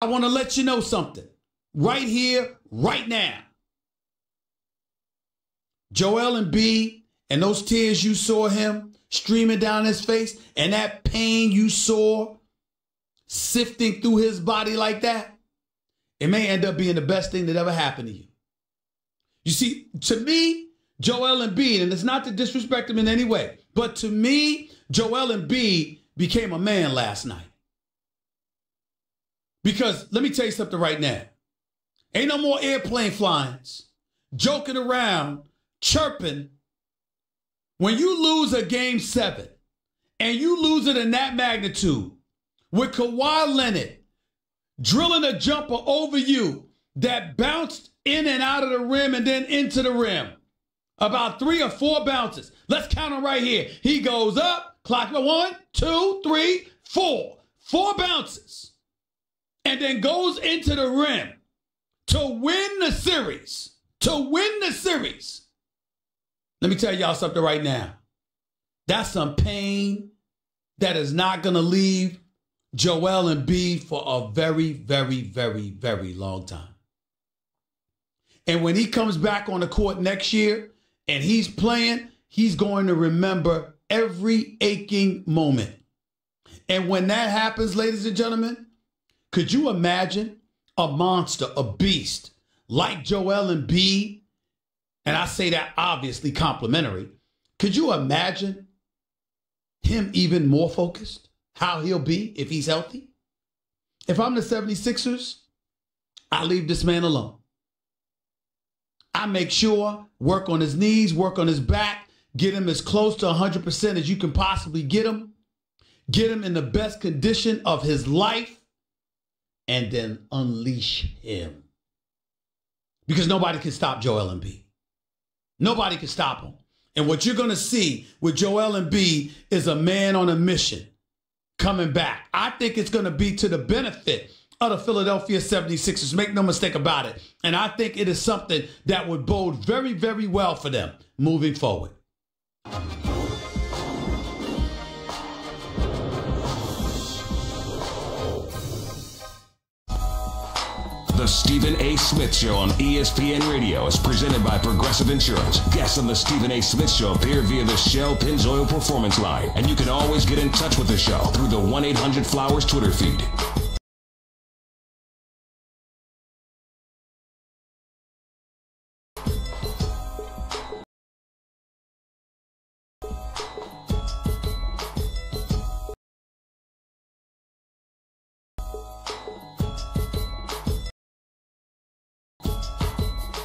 I want to let you know something right here, right now. Joel Embiid and those tears you saw him streaming down his face and that pain you saw sifting through his body like that, it may end up being the best thing that ever happened to you. You see, to me, Joel Embiid, and it's not to disrespect him in any way, but to me, Joel Embiid became a man last night. Because let me tell you something right now. Ain't no more airplane flyings, joking around, chirping. When you lose a game 7 and you lose it in that magnitude with Kawhi Leonard drilling a jumper over you that bounced in and out of the rim and then into the rim. About 3 or 4 bounces. Let's count them right here. He goes up, clock 1, 2, 3, 4. 4 bounces. And then goes into the rim to win the series. To win the series. Let me tell y'all something right now. That's some pain that is not going to leave Joel Embiid for a very, very, very, very long time. And when he comes back on the court next year and he's playing, he's going to remember every aching moment. And when that happens, ladies and gentlemen, could you imagine a monster, a beast like Joel Embiid? And I say that obviously complimentary. Could you imagine him even more focused? How he'll be if he's healthy? If I'm the 76ers, I leave this man alone. I make sure, work on his knees, work on his back, get him as close to 100% as you can possibly get him in the best condition of his life, and then unleash him. Because nobody can stop Joel Embiid. Nobody can stop him. And what you're going to see with Joel Embiid is a man on a mission coming back. I think it's going to be to the benefit of the Philadelphia 76ers. Make no mistake about it. And I think it is something that would bode very, very well for them moving forward. The Stephen A. Smith Show on ESPN Radio is presented by Progressive Insurance. Guests on the Stephen A. Smith Show appear via the Shell Pennzoil Performance Line. And you can always get in touch with the show through the 1-800-Flowers Twitter feed.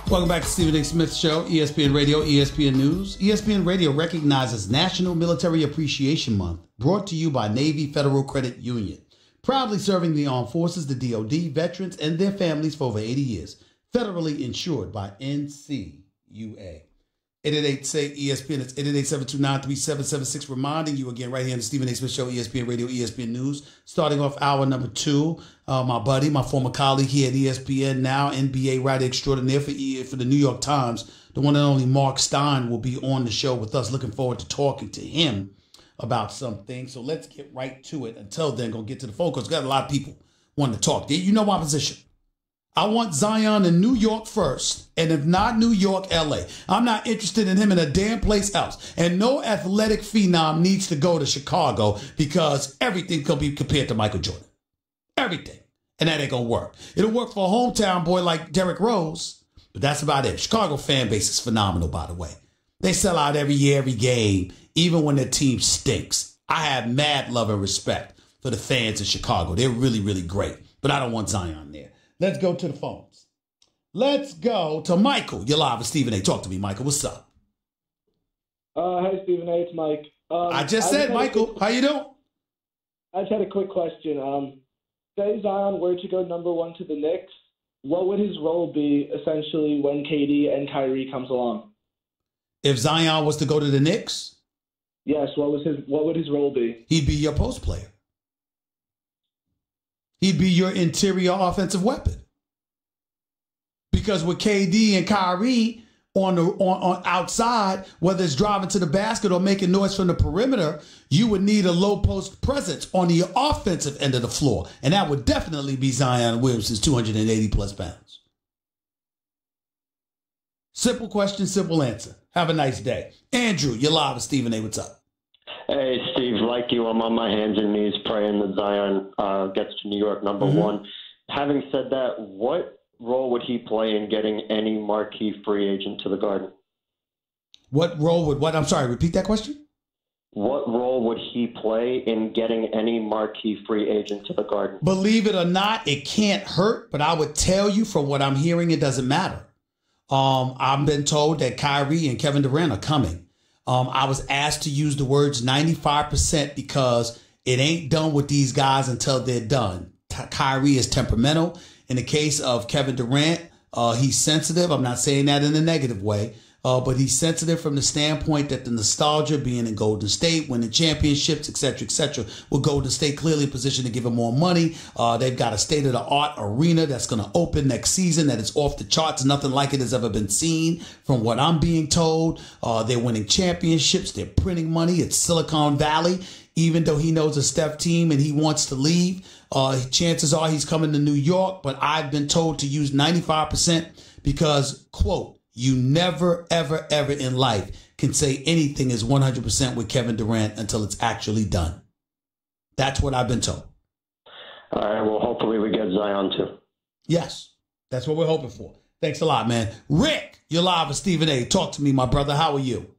Welcome back to Stephen A. Smith Show, ESPN Radio, ESPN News. ESPN Radio recognizes National Military Appreciation Month, brought to you by Navy Federal Credit Union. Proudly serving the armed forces, the DoD, veterans, and their families for over 80 years. Federally insured by NCUA. 888-SAY-ESPN. It's 888-729-3776. Reminding you again right here on the Stephen A. Smith Show, ESPN Radio, ESPN News. Starting off hour number 2, my buddy, my former colleague here at ESPN, now NBA writer extraordinaire for the New York Times, the one and only Mark Stein, will be on the show with us. Looking forward to talking to him about some things. So let's get right to it. Until then, going to get to the phone calls. Got a lot of people wanting to talk. You know my position. I want Zion in New York first, and if not New York, LA. I'm not interested in him in a damn place else. And no athletic phenom needs to go to Chicago because everything can be compared to Michael Jordan. Everything. And that ain't going to work. It'll work for a hometown boy like Derrick Rose, but that's about it. Chicago fan base is phenomenal, by the way. They sell out every year, every game, even when their team stinks. I have mad love and respect for the fans in Chicago. They're really, really great, but I don't want Zion there. Let's go to the phones. Let's go to Michael. You're live with Stephen A. Talk to me, Michael. What's up? Hi, Stephen A. It's Mike. I just said, Michael. How you doing? I just had a quick question. Say Zion were to go number 1 to the Knicks, what would his role be essentially when KD and Kyrie comes along? If Zion was to go to the Knicks? Yes, what would his role be? He'd be your post player. He'd be your interior offensive weapon. Because with KD and Kyrie on outside, whether it's driving to the basket or making noise from the perimeter, you would need a low post presence on the offensive end of the floor. And that would definitely be Zion Williamson's 280 plus pounds. Simple question, simple answer. Have a nice day. Andrew, you're live with Stephen A. What's up? Hey, Steve, like you, I'm on my hands and knees praying that Zion gets to New York number one. Having said that, what role would he play in getting any marquee free agent to the Garden? What role would what? I'm sorry, repeat that question. What role would he play in getting any marquee free agent to the Garden? Believe it or not, it can't hurt, but I would tell you from what I'm hearing, it doesn't matter. I've been told that Kyrie and Kevin Durant are coming. I was asked to use the words 95% because it ain't done with these guys until they're done. Kyrie is temperamental. In the case of Kevin Durant, he's sensitive. I'm not saying that in a negative way, but he's sensitive from the standpoint that the nostalgia being in Golden State, winning championships, et cetera, with Golden State clearly in position to give him more money. They've got a state-of-the-art arena that's going to open next season that is off the charts. Nothing like it has ever been seen from what I'm being told. They're winning championships. They're printing money. It's Silicon Valley. Even though he knows a Steph team and he wants to leave, chances are he's coming to New York. But I've been told to use 95% because, quote, you never, ever, ever in life can say anything is 100% with Kevin Durant until it's actually done. That's what I've been told. All right, well, hopefully we get Zion too. Yes, that's what we're hoping for. Thanks a lot, man. Rick, you're live with Stephen A. Talk to me, my brother. How are you?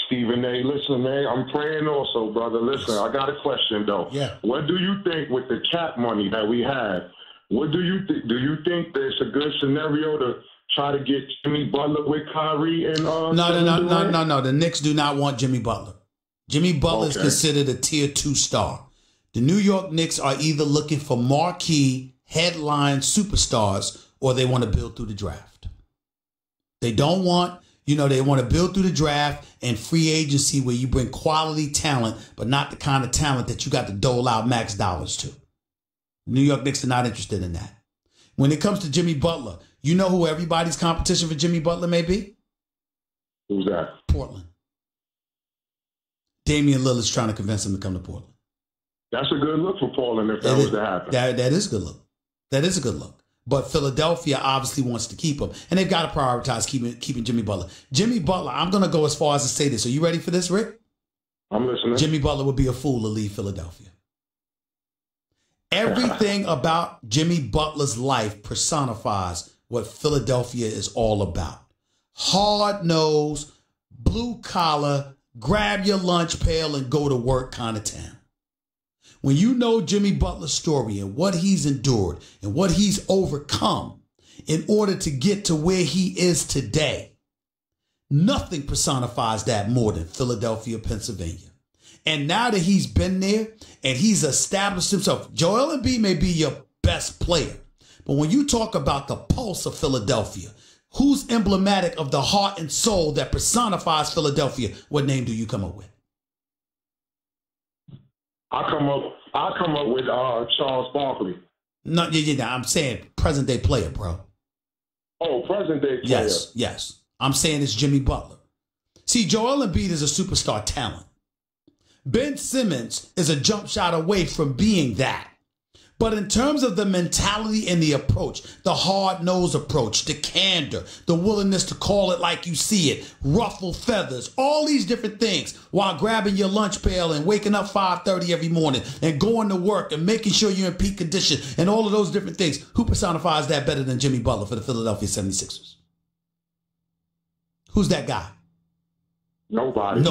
Stephen A., listen, man, I'm praying also, brother. Listen, I got a question, though. Yeah. What do you think with the cap money that we have? What do you think? Do you think there's a good scenario to try to get Jimmy Butler with Kyrie and No. The Knicks do not want Jimmy Butler. Jimmy Butler is considered a tier 2 star. The New York Knicks are either looking for marquee headline superstars or they want to build through the draft. They don't want, they want to build through the draft and free agency where you bring quality talent, but not the kind of talent that you got to dole out max dollars to. New York Knicks are not interested in that. When it comes to Jimmy Butler, you know who everybody's competition for Jimmy Butler may be? Who's that? Portland. Damian Lillard's trying to convince him to come to Portland. That's a good look for Portland if that was to happen. That is a good look. That is a good look. But Philadelphia obviously wants to keep him. And they've got to prioritize keeping Jimmy Butler. Jimmy Butler, I'm going to go as far as to say this. Are you ready for this, Rick? I'm listening. Jimmy Butler would be a fool to leave Philadelphia. Everything about Jimmy Butler's life personifies what Philadelphia is all about. Hard-nosed, blue-collar, grab your lunch pail and go to work kind of town. When you know Jimmy Butler's story and what he's endured and what he's overcome in order to get to where he is today, nothing personifies that more than Philadelphia, Pennsylvania. And now that he's been there and he's established himself, Joel Embiid may be your best player. But when you talk about the pulse of Philadelphia, who's emblematic of the heart and soul that personifies Philadelphia, what name do you come up with? I'll come up with Charles Barkley. No, I'm saying present day player, bro. Oh, present day player. Yes. I'm saying it's Jimmy Butler. See, Joel Embiid is a superstar talent. Ben Simmons is a jump shot away from being that. But in terms of the mentality and the approach, the hard-nosed approach, the candor, the willingness to call it like you see it, ruffle feathers, all these different things while grabbing your lunch pail and waking up 5:30 every morning and going to work and making sure you're in peak condition and all of those different things. Who personifies that better than Jimmy Butler for the Philadelphia 76ers? Who's that guy? Nobody.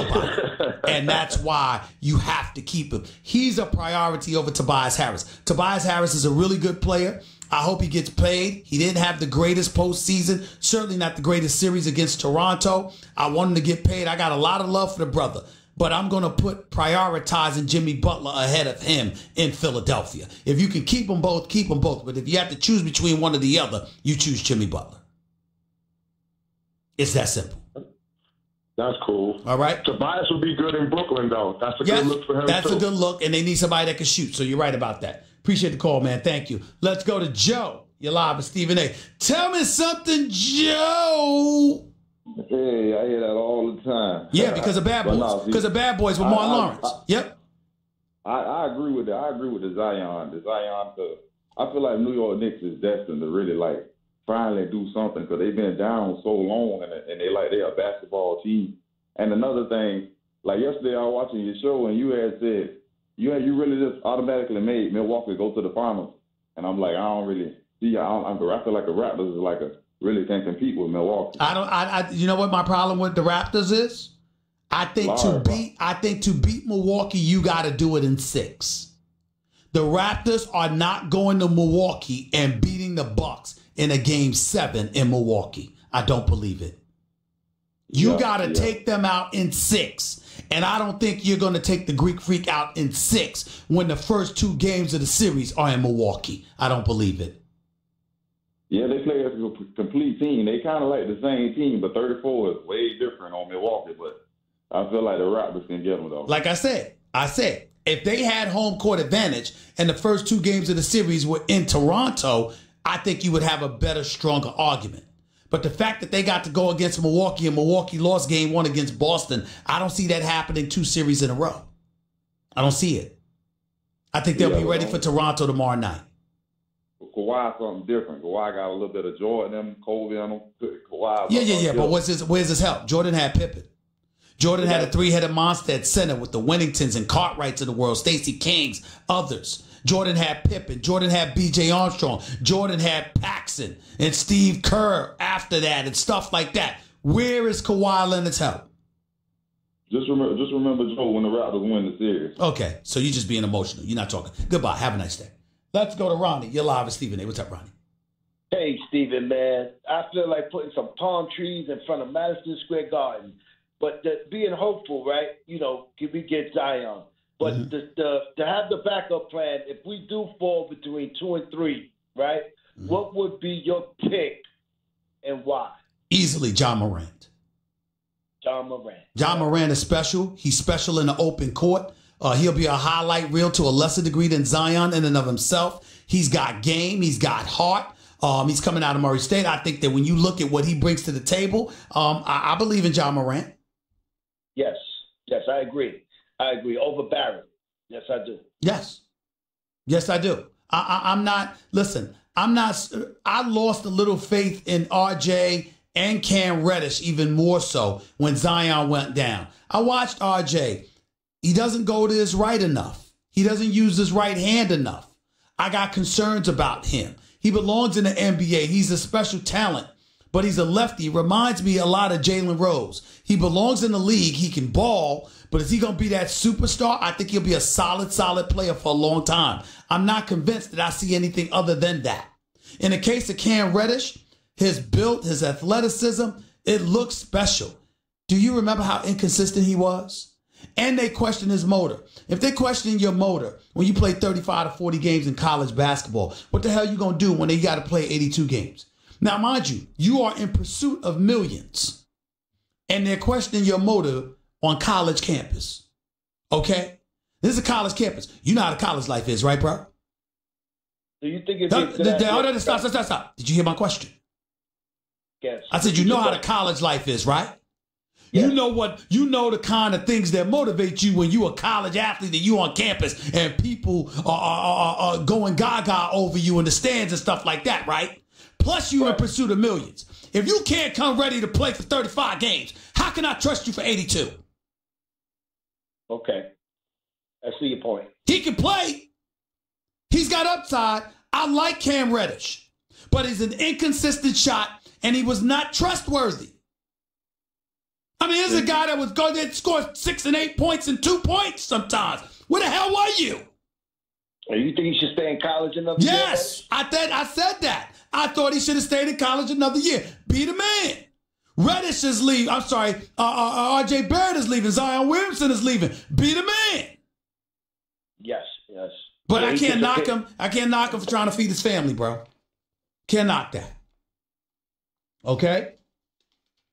And that's why you have to keep him. He's a priority over Tobias Harris. Tobias Harris is a really good player. I hope he gets paid. He didn't have the greatest postseason, certainly not the greatest series against Toronto. I want him to get paid. I got a lot of love for the brother, but I'm going to put prioritizing Jimmy Butler ahead of him in Philadelphia. If you can keep them both, keep them both. But if you have to choose between one or the other, you choose Jimmy Butler. It's that simple. That's cool. All right. Tobias would be good in Brooklyn, though. That's a good look for him, that's too. a good look, and they need somebody that can shoot. So you're right about that. Appreciate the call, man. Thank you. Let's go to Joe. You're live with Stephen A. Tell me something, Joe. Hey, I hear that all the time. Yeah, because of Bad Boys. Because of Bad Boys with Martin Lawrence. Yep. I agree with that. I agree with the Zion. I feel like New York Knicks is destined to really finally do something because they've been down so long and they're a basketball team. And another thing, yesterday I was watching your show and you had said you really just automatically made Milwaukee go to the finals. And I'm like, I don't really see. I feel like the Raptors is really can't compete with Milwaukee. You know what my problem with the Raptors is? I think to beat Milwaukee, you got to do it in 6. The Raptors are not going to Milwaukee and beating the Bucks in a game 7 in Milwaukee. I don't believe it. You got to take them out in 6. And I don't think you're going to take the Greek Freak out in 6 when the first 2 games of the series are in Milwaukee. I don't believe it. Yeah, they play as a complete team. They kind of like the same team, but 34 is way different on Milwaukee. But I feel like the Raptors can get them, though. Like I said, if they had home court advantage and the first 2 games of the series were in Toronto, I think you would have a better, stronger argument. But the fact that they got to go against Milwaukee and Milwaukee lost game 1 against Boston, I don't see that happening 2 series in a row. I don't see it. I think they'll be ready for Toronto tomorrow night. Kawhi something different. Kawhi got a little bit of Jordan in him, Kobe in him. Kawhi. Yeah. But where's his help? Jordan had Pippen. Jordan had a 3-headed monster at center with the Winningtons and Cartwrights of the world, Stacey Kings, others. Jordan had Pippen. Jordan had B.J. Armstrong. Jordan had Paxson and Steve Kerr after that and stuff like that. Where is Kawhi Leonard's help? Just remember Joe when the Raptors win the series. Okay, so you're just being emotional. You're not talking. Goodbye. Have a nice day. Let's go to Ronnie. You're live with Stephen A. What's up, Ronnie? Hey, Stephen, man. I feel like putting some palm trees in front of Madison Square Garden. But being hopeful, right? Can we get Zion? But to have the backup plan, if we do fall between 2 and 3, right? What would be your pick and why? Easily John Morant. John Morant. John Morant is special. He's special in the open court. He'll be a highlight reel to a lesser degree than Zion in and of himself. He's got game. He's got heart. He's coming out of Murray State. I think that when you look at what he brings to the table, I believe in John Morant. Yes, I agree. Over Barrett. Yes, I do. Yes, I do. I'm not. Listen, I'm not. I lost a little faith in RJ and Cam Reddish even more so when Zion went down. I watched RJ. He doesn't go to his right enough. He doesn't use his right hand enough. I got concerns about him. He belongs in the NBA. He's a special talent, but he's a lefty. Reminds me a lot of Jalen Rose. He belongs in the league. He can ball, but is he going to be that superstar? I think he'll be a solid player for a long time. I'm not convinced that I see anything other than that. In the case of Cam Reddish, his build, his athleticism, it looks special. Do you remember how inconsistent he was? And they question his motor. If they're questioning your motor when you play 35 to 40 games in college basketball, what the hell are you going to do when they got to play 82 games? Now, mind you, you are in pursuit of millions, and they're questioning your motor on college campus. Okay? This is a college campus. You know how the college life is, right, bro? Do you think it's... Stop. Did you hear my question? Yes. I said, you know how the college life is, right? Yes. You know the kind of things that motivate you when you a college athlete and you on campus and people are going gaga over you in the stands and stuff like that, right? Plus you in pursuit of millions. If you can't come ready to play for 35 games, how can I trust you for 82? Okay. I see your point. He can play. He's got upside. I like Cam Reddish, but he's an inconsistent shot and he was not trustworthy. I mean, this is a guy that was going to score 6 and 8 points and 2 points sometimes. Where the hell were you? You think he should stay in college another year? Yes, I said that. I thought he should have stayed in college another year. Be the man. Reddish is leaving. I'm sorry. R.J. Barrett is leaving. Zion Williamson is leaving. Be the man. Yes. But I can't knock him. I can't knock him for trying to feed his family, bro. Can't knock that. Okay?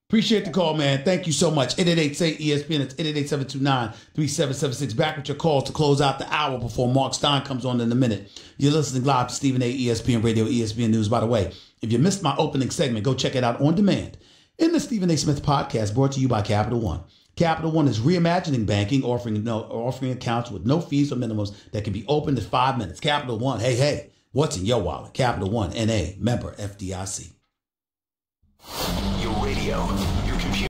Appreciate the call, man. Thank you so much. 888-SAY-ESPN. It's 888-729-3776. Back with your calls to close out the hour before Mark Stein comes on in a minute. You're listening live to Stephen A. ESPN Radio, ESPN News. By the way, if you missed my opening segment, go check it out on demand in the Stephen A. Smith podcast, brought to you by Capital One. Capital One is reimagining banking, offering accounts with no fees or minimums that can be opened in 5 minutes. Capital One, hey, what's in your wallet? Capital One, N.A., member FDIC. Your radio, your computer.